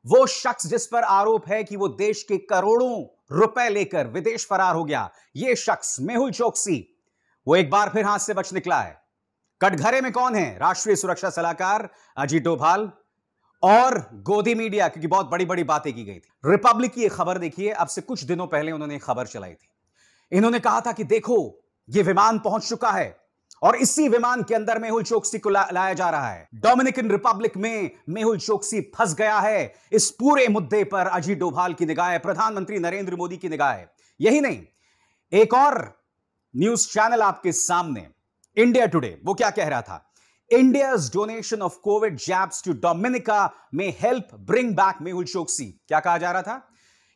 वो शख्स जिस पर आरोप है कि वो देश के करोड़ों रुपए लेकर विदेश फरार हो गया, ये शख्स मेहुल चोकसी, वो एक बार फिर हाथ से बच निकला है। कटघरे में कौन है? राष्ट्रीय सुरक्षा सलाहकार अजीत डोभाल और गोदी मीडिया, क्योंकि बहुत बड़ी बड़ी बातें की गई थी। रिपब्लिक की यह खबर देखिए, अब से कुछ दिनों पहले उन्होंने खबर चलाई थी। इन्होंने कहा था कि देखो यह विमान पहुंच चुका है और इसी विमान के अंदर मेहुल चोकसी को लाया जा रहा है। डोमिनिकन रिपब्लिक में मेहुल चोकसी फंस गया है। इस पूरे मुद्दे पर अजीत डोभाल की निगाह है, प्रधानमंत्री नरेंद्र मोदी की निगाह है। यही नहीं, एक और न्यूज चैनल आपके सामने, इंडिया टुडे, वो क्या कह रहा था? India's donation of Covid jabs to Dominica may help bring back Mehul Choksi. क्या कहा जा रहा था?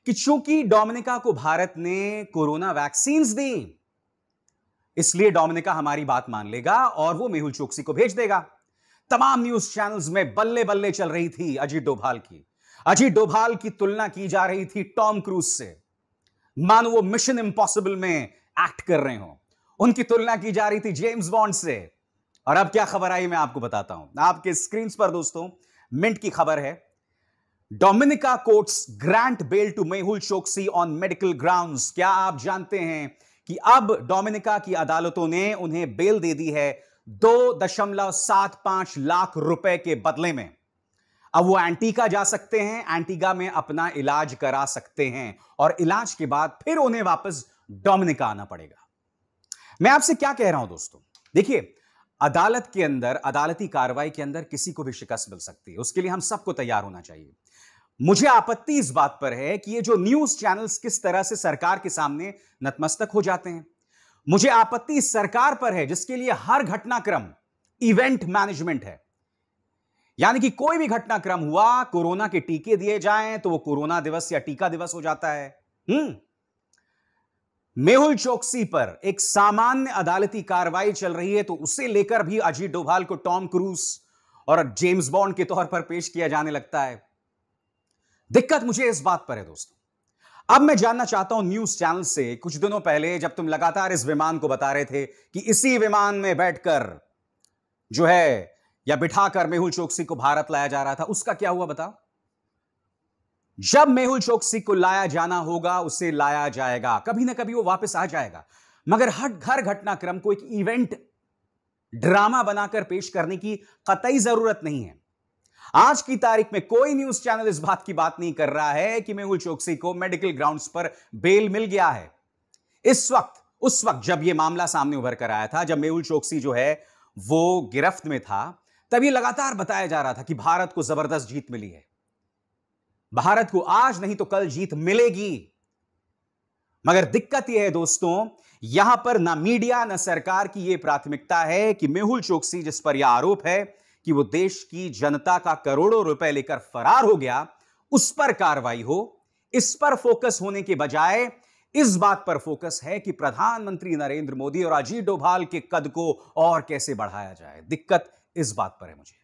कि चूंकि डोमिनिका को भारत ने कोरोना वैक्सीन्स दी, इसलिए डोमिनिका हमारी बात मान लेगा और वो मेहुल चोकसी को भेज देगा। तमाम न्यूज चैनल्स में बल्ले बल्ले चल रही थी अजीत डोभाल की। अजीत डोभाल की तुलना की जा रही थी टॉम क्रूज से, मानो वो मिशन इंपॉसिबल में एक्ट कर रहे हो। उनकी तुलना की जा रही थी जेम्स बॉन्ड से। और अब क्या खबर आई, मैं आपको बताता हूं। आपके स्क्रीन पर दोस्तों मिंट की खबर है। Dominica courts grant bail to Mehul Choksi on medical grounds. क्या आप जानते हैं कि अब डोमिनिका की अदालतों ने उन्हें बेल दे दी है 2.75 लाख रुपए के बदले में। अब वो एंटीगा जा सकते हैं, एंटीगा में अपना इलाज करा सकते हैं और इलाज के बाद फिर उन्हें वापस डोमिनिका आना पड़ेगा। मैं आपसे क्या कह रहा हूं दोस्तों, देखिए, अदालत के अंदर, अदालती कार्रवाई के अंदर किसी को भी शिकस्त मिल सकती है। उसके लिए हम सबको तैयार होना चाहिए। मुझे आपत्ति इस बात पर है कि ये जो न्यूज चैनल्स किस तरह से सरकार के सामने नतमस्तक हो जाते हैं। मुझे आपत्ति इस सरकार पर है जिसके लिए हर घटनाक्रम इवेंट मैनेजमेंट है। यानी कि कोई भी घटनाक्रम हुआ, कोरोना के टीके दिए जाएं तो वो कोरोना दिवस या टीका दिवस हो जाता है। मेहुल चोकसी पर एक सामान्य अदालती कार्रवाई चल रही है तो उसे लेकर भी अजीत डोभाल को टॉम क्रूज और जेम्स बॉन्ड के तौर पर पेश किया जाने लगता है। दिक्कत मुझे इस बात पर है दोस्तों। अब मैं जानना चाहता हूं न्यूज चैनल से, कुछ दिनों पहले जब तुम लगातार इस विमान को बता रहे थे कि इसी विमान में बैठकर जो है या बिठाकर मेहुल चोकसी को भारत लाया जा रहा था, उसका क्या हुआ बताओ? जब मेहुल चोकसी को लाया जाना होगा उसे लाया जाएगा, कभी ना कभी वो वापस आ जाएगा। मगर हर घटनाक्रम को एक इवेंट ड्रामा बनाकर पेश करने की कतई जरूरत नहीं है। आज की तारीख में कोई न्यूज चैनल इस बात की बात नहीं कर रहा है कि मेहुल चोकसी को मेडिकल ग्राउंड्स पर बेल मिल गया है। इस वक्त, उस वक्त जब यह मामला सामने उभर कर आया था, जब मेहुल चोकसी जो है वो गिरफ्त में था, तब यह लगातार बताया जा रहा था कि भारत को जबरदस्त जीत मिली है, भारत को आज नहीं तो कल जीत मिलेगी। मगर दिक्कत यह है दोस्तों, यहां पर ना मीडिया ना सरकार की यह प्राथमिकता है कि मेहुल चोकसी, जिस पर यह आरोप है कि वो देश की जनता का करोड़ों रुपए लेकर फरार हो गया, उस पर कार्रवाई हो। इस पर फोकस होने के बजाय इस बात पर फोकस है कि प्रधानमंत्री नरेंद्र मोदी और अजीत डोभाल के कद को और कैसे बढ़ाया जाए। दिक्कत इस बात पर है मुझे।